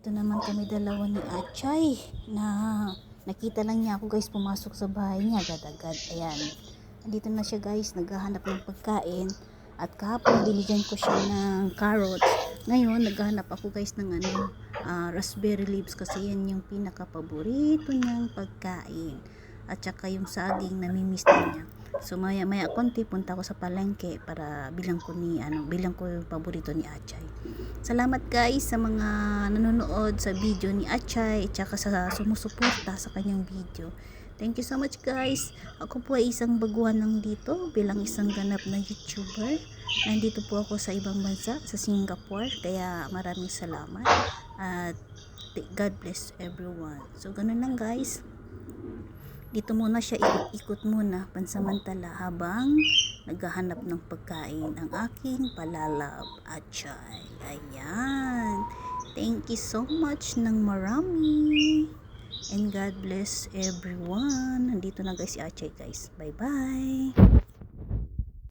Andito naman kami dalawa ni Achay na nakita lang niya ako guys pumasok sa bahay niya agad-agad. Ayan. Andito na siya guys, naghahanap ng pagkain. At kahapon binigyan ko siya ng carrots. Ngayon naghahanap ako guys ng raspberry leaves kasi yan yung pinaka-paborito niyang pagkain. At saka yung saging namimiss niya. So maya konti punta ako sa palengke para bilang ko yung paborito ni Achay. Salamat guys sa mga nanonood sa video ni Achay at saka sa sumusuporta sa kanyang video. Thank you so much guys. Ako po ay isang baguhan lang dito bilang isang ganap na YouTuber. Nandito po ako sa ibang bansa, sa Singapore. Kaya maraming salamat at God bless everyone. So ganun lang guys. Dito muna siya ikot muna pansamantala habang naghahanap ng pagkain ang aking palalab Achay. Ayan. Thank you so much ng marami. And God bless everyone. Nandito na guys si Achay guys. Bye bye.